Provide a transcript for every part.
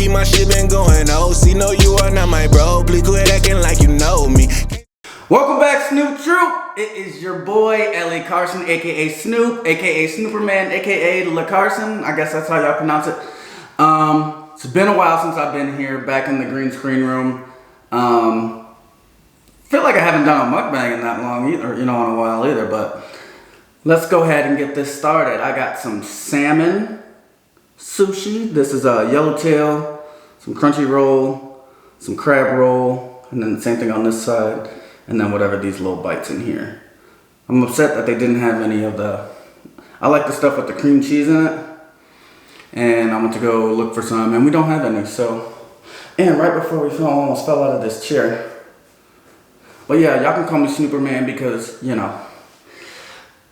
keep my shit been going. Oh, see, no, you are not my bro. Please quit acting like you know me. Welcome back, Snoop Troop. It is your boy, Lecarson, aka Snoop, aka Snooperman, aka Lecarson. I guess that's how y'all pronounce it. It's been a while since I've been here, back in the green screen room. Feel like I haven't done a mukbang in that long either, in a while either, but let's go ahead and get this started. I got some salmon sushi. This is a yellowtail, some crunchy roll, some crab roll, and then the same thing on this side, and then whatever these little bites in here. I'm upset that they didn't have any of the, I like the stuff with the cream cheese in it, and I went to go look for some, and we don't have any, so, and right before we almost fell out of this chair. But yeah, y'all can call me Snooperman because,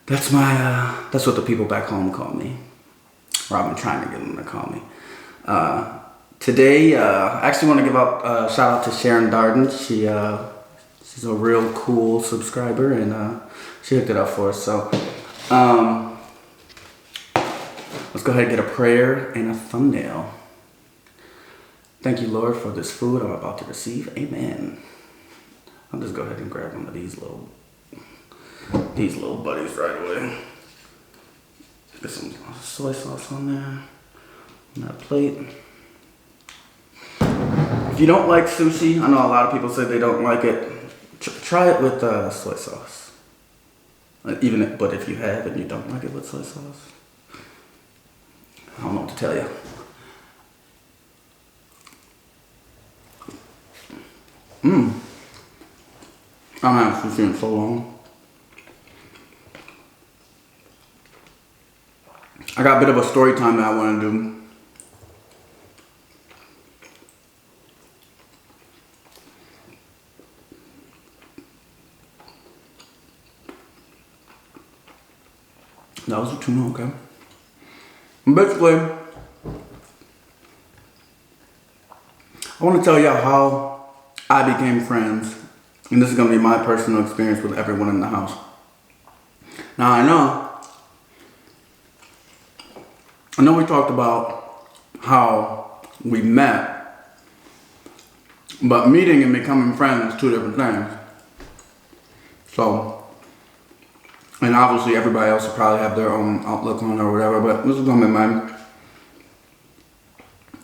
that's my, that's what the people back home call me. Or I've been trying to get them to call me. Today, I actually want to give out a shout out to Sharon Darden. She's a real cool subscriber, and she hooked it up for us. So, let's go ahead and get a prayer and a thumbnail. Thank you, Lord, for this food I'm about to receive. Amen. I'll just go ahead and grab one of these little buddies right away. Get some soy sauce on there, on that plate. If you don't like sushi, I know a lot of people say they don't like it. Try it with soy sauce. But if you have and you don't like it with soy sauce, I don't know what to tell you. I haven't had sushi in so long. I got a bit of a story time that I want to do. That was a tuna, okay. Basically, I want to tell y'all how I became friends. And this is going to be my personal experience with everyone in the house. Now I know we talked about how we met, but meeting and becoming friends is two different things. So, and obviously everybody else will probably have their own outlook on it or whatever, but this is going to be mine.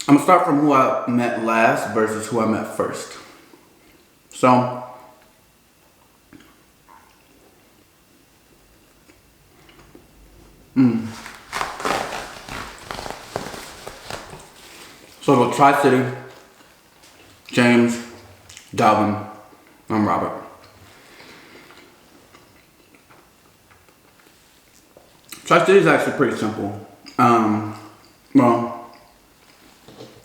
I'm going to start from who I met last versus who I met first. So, So the Tri-City, James, Dalvin, I'm Robert. Tri-City is actually pretty simple. Well,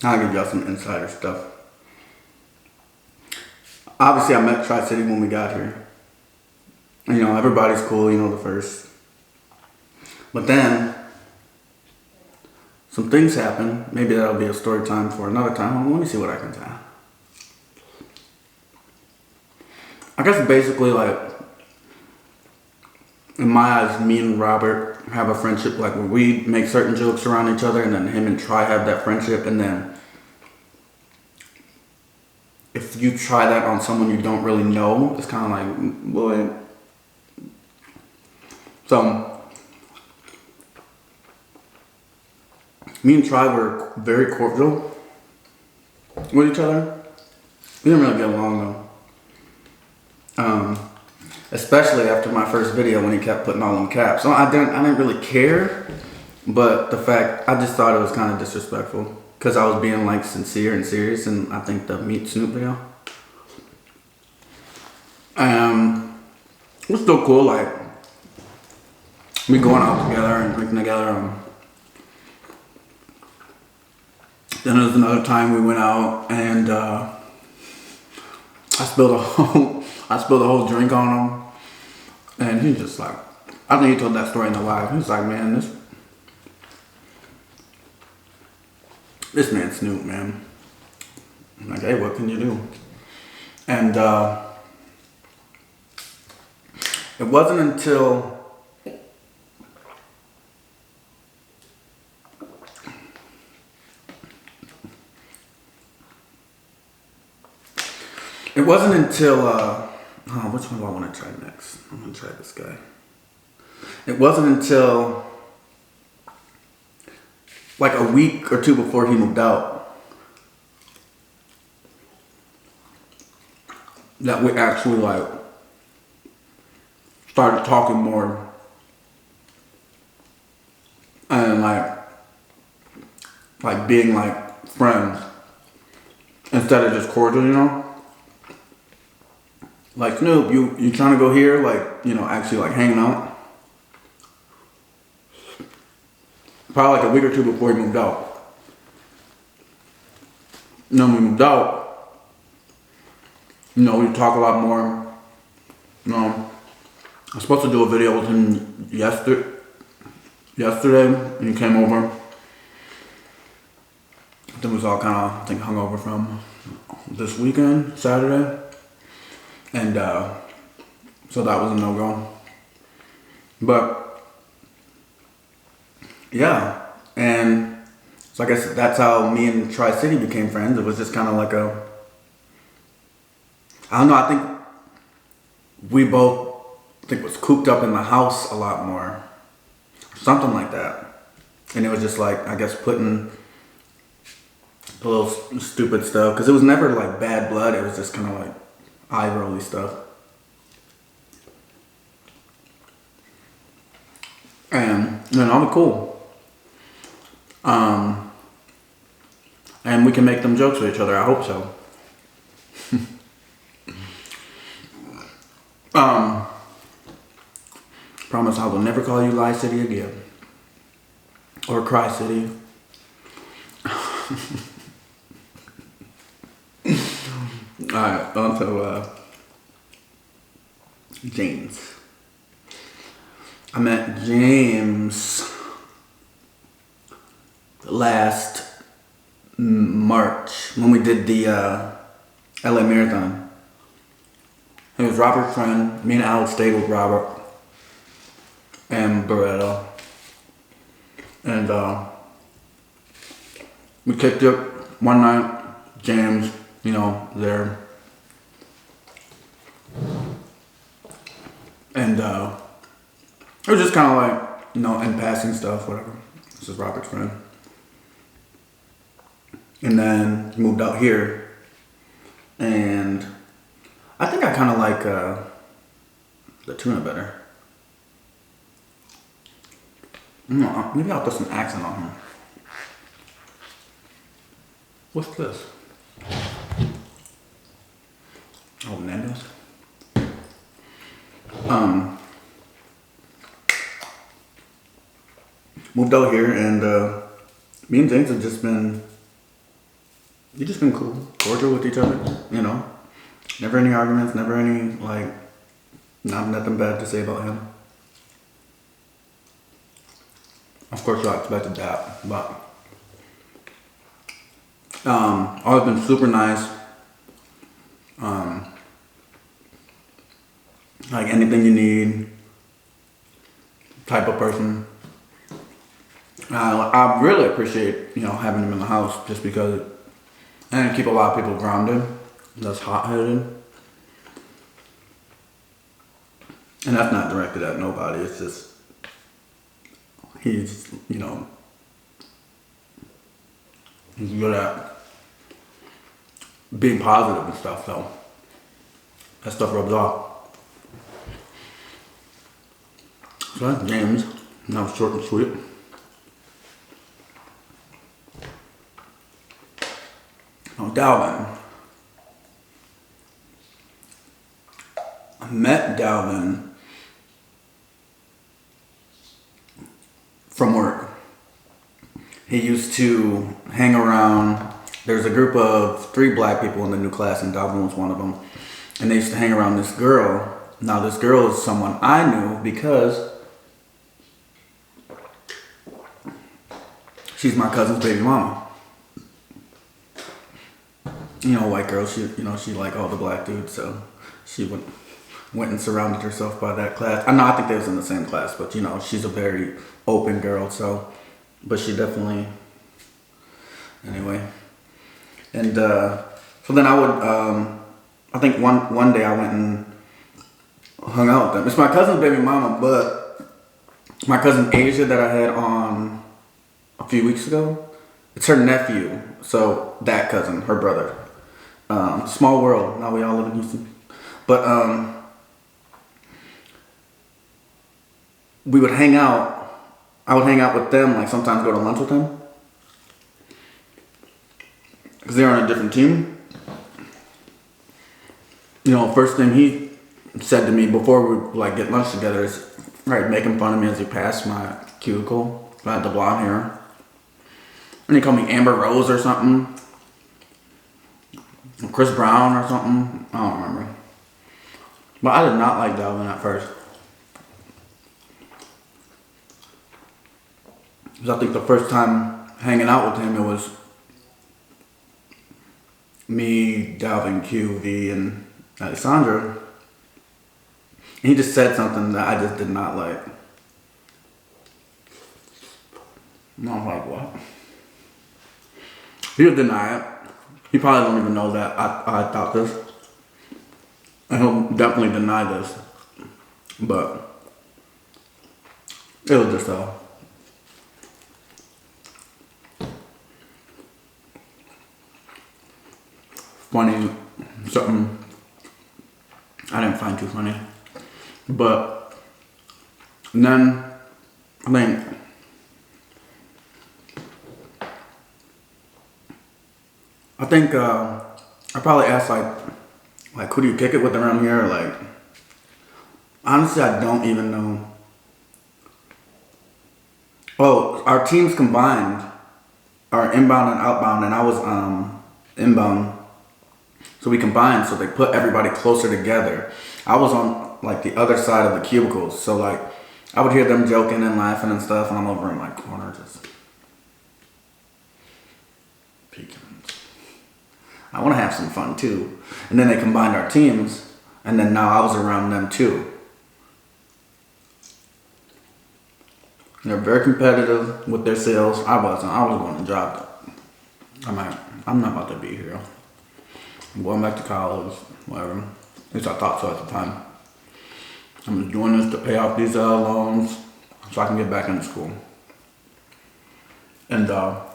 I'll give y'all some insider stuff. Obviously, I met Tri-City when we got here. Everybody's cool, the first. But then, some things happen. Maybe that'll be a story time for another time. Let me see what I can tell. I guess basically, in my eyes, me and Robert have a friendship, where we make certain jokes around each other, and then him and Tri have that friendship, and then if you try that on someone you don't really know, it's kind of like, boy. So, me and Tri were very cordial with each other. We didn't really get along though. Especially after my first video when he kept putting all them caps. So I didn't really care, but I just thought it was kind of disrespectful because I was being sincere and serious, and I think the Meet Snoop video. It was still cool, we going out together and drinking together. Then there was another time we went out and I spilled a whole drink on him, and he just I think he told that story in the live. He was like, man, this man's Snoop, man. I'm like, hey, what can you do? And it wasn't until It wasn't until, which one do I want to try next? I'm going to try this guy. It wasn't until like a week or two before he moved out that we actually like started talking more and like being like friends instead of just cordial, you know? Like, Snoop, you trying to go here? Like, you know, actually like hanging out. Probably like a week or two before he moved out. And then when we moved out, you know, we talk a lot more. You know, I was supposed to do a video with him yesterday, and he came over. Then we was all kind of, I think, hungover from this weekend, Saturday. And so that was a no-go. But yeah, and so I guess that's how me and Tri-City became friends. It was just kind of like I don't know, I think we both was cooped up in the house a lot more. Something like that. And it was just like, I guess, putting a little stupid stuff. Because it was never like bad blood. It was just kind of like eye rolly stuff. And, you know, I'm cool. And we can make them jokes with each other. I hope so. Promise I will never call you Lie City again. Or Cry City. Alright, on to James. I met James last March when we did the LA Marathon. He was Robert's friend. Me and Alex stayed with Robert and Beretta. And we kicked it one night. James, you know, there. And it was just kind of like, you know, in passing stuff, whatever. This is Robert's friend. And then he moved out here. And I think I kind of like the tuna better. No, maybe I'll put some accent on him. What's this? Oh, Nando's. Moved out here, and me and James have just been cool, cordial with each other, you know. Never any arguments, never any, like, nothing bad to say about him. Of course, I expected that, but always been super nice. Like anything you need, type of person. I really appreciate, you know, having him in the house just because, and keep a lot of people grounded. That's hot-headed. And that's not directed at nobody. It's just, he's, you know, he's good at being positive and stuff, so that stuff rubs off. So that's James. And that was short and sweet. Now Dalvin. I met Dalvin from work. He used to hang around. There's a group of 3 black people in the new class, and Dalvin was one of them. And they used to hang around this girl. Now this girl is someone I knew because she's my cousin's baby mama. You know, white girl, she liked all the black dudes, so she went and surrounded herself by that class. I think they was in the same class, but you know, she's a very open girl, so, but she definitely, anyway. And so then I would I think one day I went and hung out with them. It's my cousin's baby mama, but my cousin Asia that I had on a few weeks ago, it's her nephew. So that cousin, her brother. Small world. Now we all live in Houston. But we would hang out. I would hang out with them, like sometimes go to lunch with them. Because they're on a different team. You know, first thing he said to me before we like get lunch together is, right, making fun of me as he passed my cubicle. I had the blonde hair. And he called me Amber Rose or something. Chris Brown or something. I don't remember. But I did not like Dalvin at first. Because I think the first time hanging out with him, it was me, Dalvin, QV, and Alessandra. And he just said something that I just did not like. And I was like, what? He'll deny it. He probably don't even know that I thought this. And he'll definitely deny this. But it was just funny, something I didn't find too funny. But then I think I probably asked like who do you kick it with around here? Like, honestly, I don't even know. Oh, our teams combined are inbound and outbound, and I was inbound. So we combined, so they put everybody closer together. I was on like the other side of the cubicles, so like I would hear them joking and laughing and stuff, and I'm over in my corner just peeking. I want to have some fun too. And then they combined our teams, and then now I was around them too. They're very competitive with their sales. I wasn't. I was going to job. I'm not about to be here. I'm going back to college, whatever. At least I thought so at the time. I'm just doing this to pay off these loans so I can get back into school. And so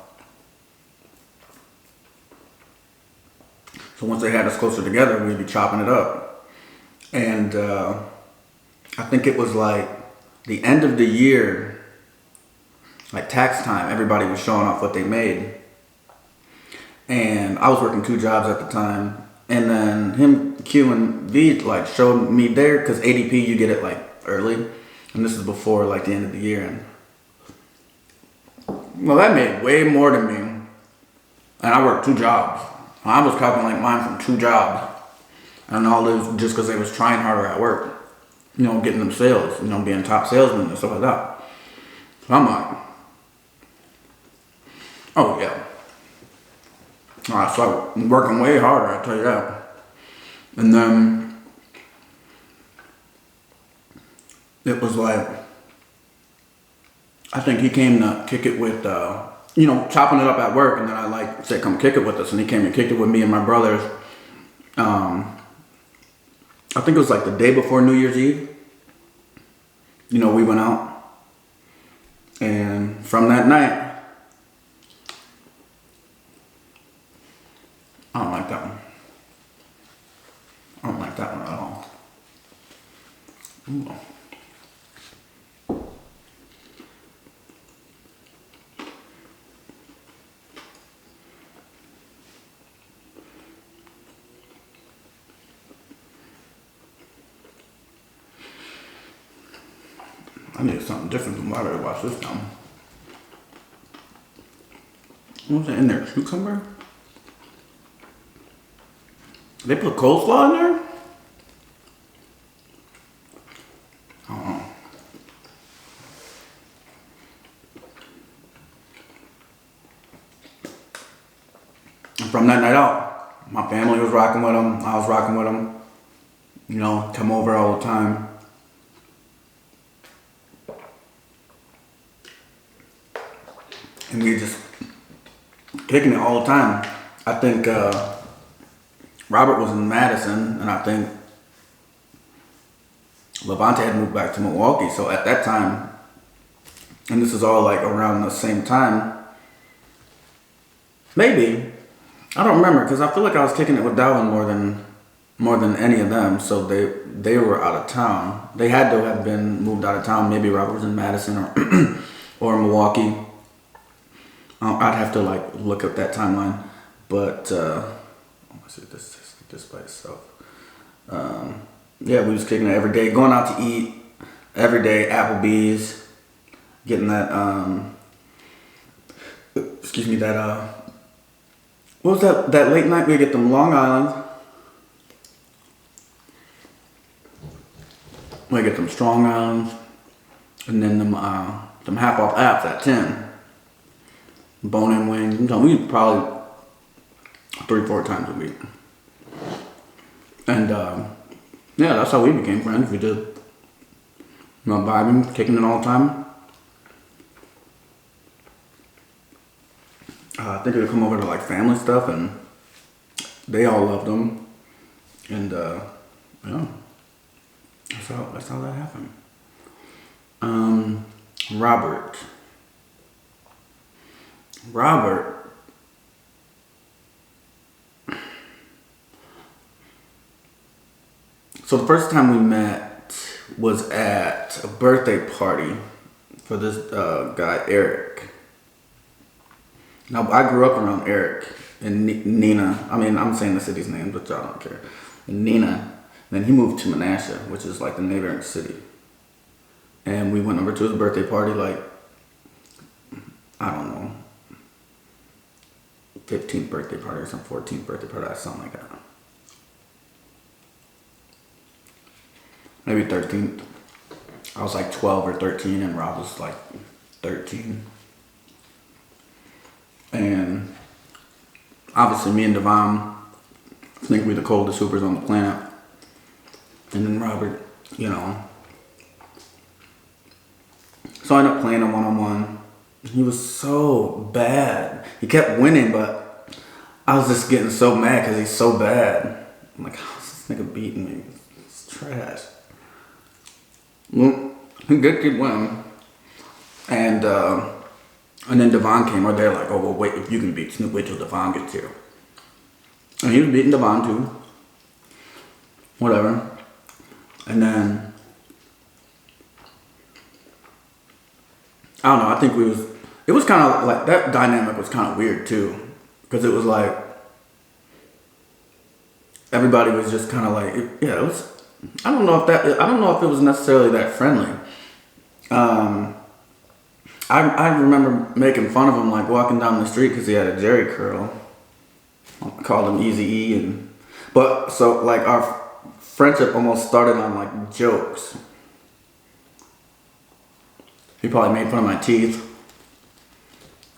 once they had us closer together, we'd be chopping it up. And I think it was like the end of the year, like tax time, everybody was showing off what they made. And I was working 2 jobs at the time. And then him, Q, and V like showed me there, because ADP, you get it like early. And this is before like the end of the year. And well, that made way more than me. And I worked 2 jobs. I was calculating mine from 2 jobs. And all this just because they was trying harder at work. You know, getting them sales. You know, being top salesmen and stuff like that. So I'm like, oh yeah. I started working way harder, I tell you that. And then it was like, I think he came to kick it with, you know, chopping it up at work, and then I like said, come kick it with us, and he came and kicked it with me and my brothers. I think it was like the day before New Year's Eve. You know, we went out, and from that night, I don't like that one. I don't like that one at all. Ooh. I need something different than water to wash this down. What's in there? Cucumber? They put coleslaw in there? I don't know. And from that night out, my family was rocking with them. I was rocking with them. You know, come over all the time. And we just kicking it all the time. I think Robert was in Madison, and I think Levante had moved back to Milwaukee. So at that time, and this is all like around the same time, maybe, I don't remember, because I feel like I was kicking it with Dalvin more than any of them. So they were out of town. They had to have been moved out of town. Maybe Robert was in Madison or or Milwaukee. I'd have to like look up that timeline. But let's see this by itself. Yeah, we was kicking it every day, going out to eat every day, Applebee's, getting that what was that late night we get them Long Island. We get them Strong Islands, and then them half off apps at 10. Bone-in wings. We eat probably 3-4 times a week. And yeah, that's how we became friends. We just, vibing, kicking it all the time. I think they'd come over to like family stuff, and they all loved them. And yeah, that's how that happened. Robert. So the first time we met was at a birthday party for this guy, Eric. Now, I grew up around Eric and Nina. I mean, I'm saying the city's name, but y'all don't care. And Nina. Then he moved to Menasha, which is like the neighboring city. And we went over to his birthday party, like, I don't know, 15th birthday party or some 14th birthday party, something like that. Maybe 13th. I was like 12 or 13, and Rob was like 13. And obviously me and Devon think we're the coldest hoopers on the planet. And then Robert, so I ended up playing him one-on-one. He was so bad. He kept winning, but I was just getting so mad because he's so bad. I'm like, how's this nigga beating me? It's trash. Well, he did keep winning. And then Devon came, or they're like, oh, well, wait, if you can beat Snoop, wait till Devon gets here. And he was beating Devon too. Whatever. And then, I don't know, I think it was kind of like, that dynamic was kind of weird too. Because it was like, everybody was just kind of like, it was, I don't know if it was necessarily that friendly. I remember making fun of him, like walking down the street because he had a Jerry curl. I called him Easy E, but so like our friendship almost started on like jokes. He probably made fun of my teeth.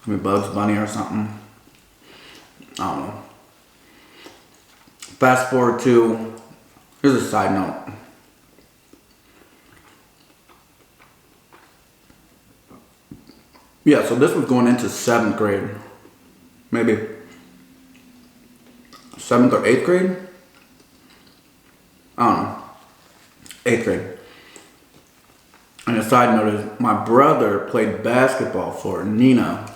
I mean, Bugs Bunny or something. I don't know. Fast forward to, here's a side note. Yeah, so this was going into 7th grade. Maybe 7th or 8th grade? I don't know. 8th grade. And a side note is, my brother played basketball for Nina,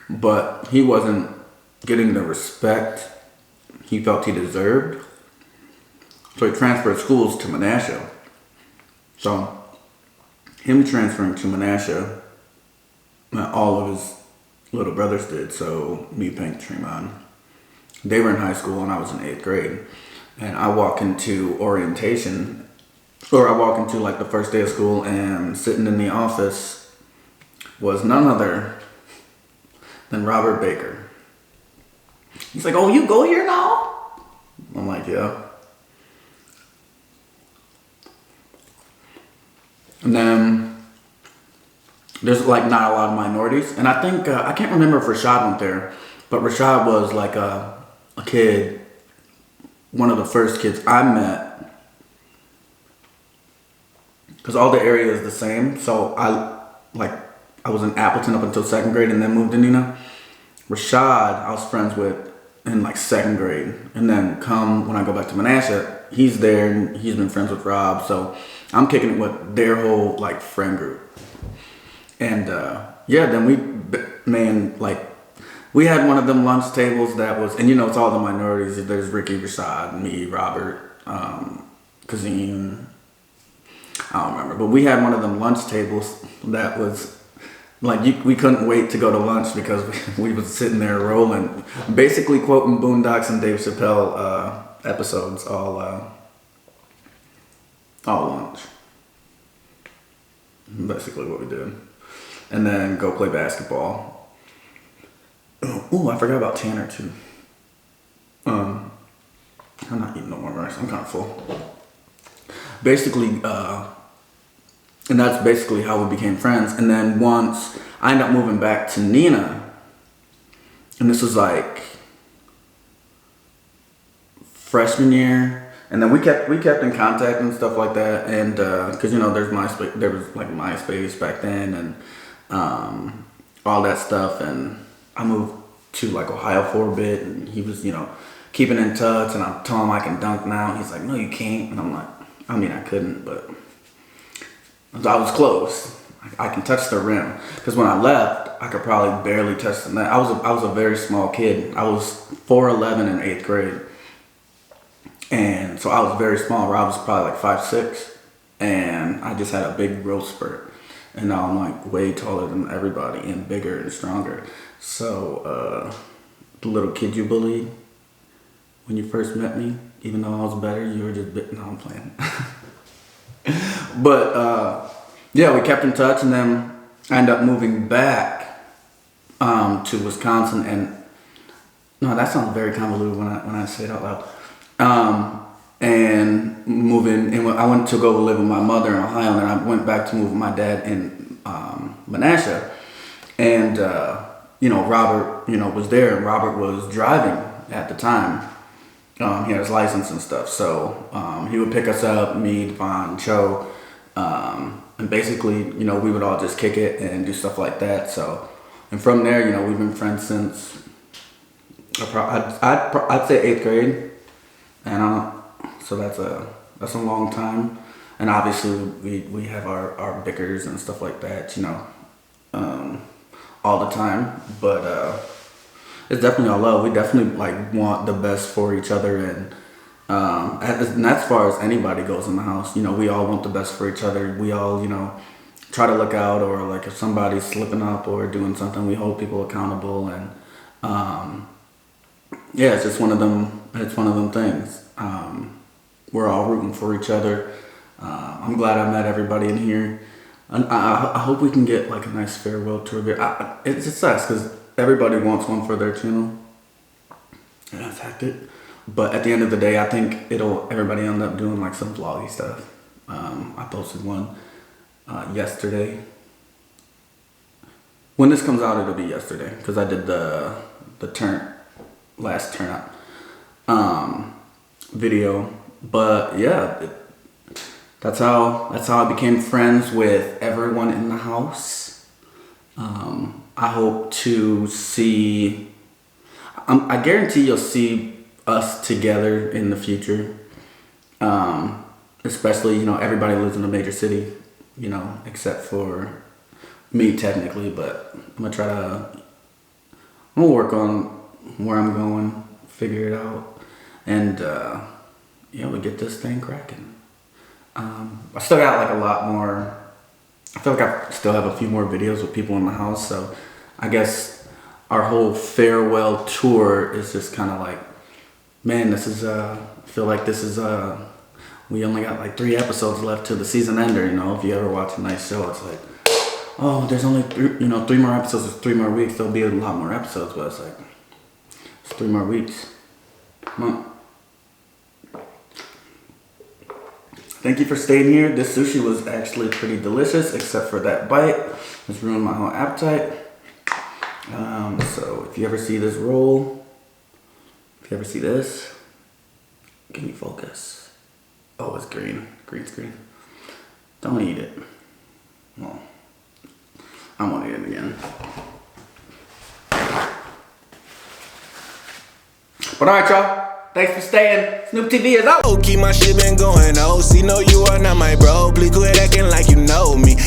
but he wasn't getting the respect he felt he deserved. So he transferred schools to Menasha. So him transferring to Menasha, all of his little brothers did, so me, Pink, Tremont. They were in high school and I was in 8th grade. And I walk into orientation, or I walk into like the first day of school, and sitting in the office was none other than Robert Baker. He's like, oh, you go here now? I'm like, yeah. And then there's like not a lot of minorities. And I think, I can't remember if Rashad went there, but Rashad was like a kid, one of the first kids I met. Because all the area is the same. So I was in Appleton up until 2nd grade and then moved to Nina. Rashad, I was friends with in like 2nd grade. And then when I go back to Menasha, he's there and he's been friends with Rob. So I'm kicking it with their whole like friend group. And then we had one of them lunch tables that was, and it's all the minorities. There's Ricky, Rashad, me, Robert, Kazim, I don't remember. But we had one of them lunch tables that was like, we couldn't wait to go to lunch because we was sitting there rolling, basically quoting Boondocks and Dave Chappelle episodes all lunch. Basically what we did. And then go play basketball. Oh, I forgot about Tanner too. I'm not eating no more rice. I'm kind of full. Basically, and that's basically how we became friends. And then once I ended up moving back to Nina, and this was like freshman year, and then we kept in contact and stuff like that. And because there's MySpace, there was like MySpace back then, and all that stuff. And I moved to like Ohio for a bit, and he was keeping in touch. And I'm telling him I can dunk now, and he's like, no, you can't. And I'm like, I mean, I couldn't, but I was close. I can touch the rim. Because when I left, I could probably barely touch the net. I was a very small kid. I was 4'11" in 8th grade. And so I was very small. Rob was probably like 5'6". And I just had a big growth spurt. And now I'm like way taller than everybody and bigger and stronger. So the little kid you bullied when you first met me, even though I was better, you were just no, I'm playing. But we kept in touch, and then I ended up moving back to Wisconsin. And no, that sounds very convoluted when I say it out loud. And moving, and I went to go live with my mother in Ohio, and then I went back to move with my dad in Menasha. And Robert was there, and Robert was driving at the time. He had his license and stuff, so he would pick us up, me, Devon, Cho, and basically, we would all just kick it and do stuff like that. So, and from there, we've been friends since I'd say 8th grade, and so that's a long time. And obviously, we have our bickers and stuff like that, all the time, but. It's definitely all love. We definitely want the best for each other, and as far as anybody goes in the house, we all want the best for each other. We all, try to look out, or like if somebody's slipping up or doing something, we hold people accountable, and it's just one of them. It's one of them things. We're all rooting for each other. I'm glad I met everybody in here, and I hope we can get like a nice farewell tour. It just sucks because everybody wants one for their channel, and I've hacked it. But at the end of the day, I think everybody end up doing like some vloggy stuff. I posted one yesterday. When this comes out, it'll be yesterday because I did the last turn up video. But yeah, that's how I became friends with everyone in the house. I hope to see, I guarantee you'll see us together in the future. Especially, everybody lives in a major city, except for me technically, but I'm gonna work on where I'm going, figure it out, and we get this thing cracking. I still got like a lot more. I feel like I still have a few more videos with people in the house, so I guess our whole farewell tour is just kind of like, man, this is, I feel like this is, we only got like 3 episodes left to the season ender, if you ever watch a nice show, it's like, oh, there's only 3 more episodes, it's 3 more weeks, there'll be a lot more episodes, but it's like, it's 3 more weeks. Come on. Thank you for staying here. This sushi was actually pretty delicious, except for that bite. It's ruined my whole appetite. So if you ever see this roll, if you ever see this, can you focus? Oh, it's green. Green screen. Don't eat it. Well, I won't eat it again. But alright, y'all. Thanks for staying. Snoop TV is out. Oh, keep my shit been going. Oh, see, no, you are not my bro. Please quit acting like you know me.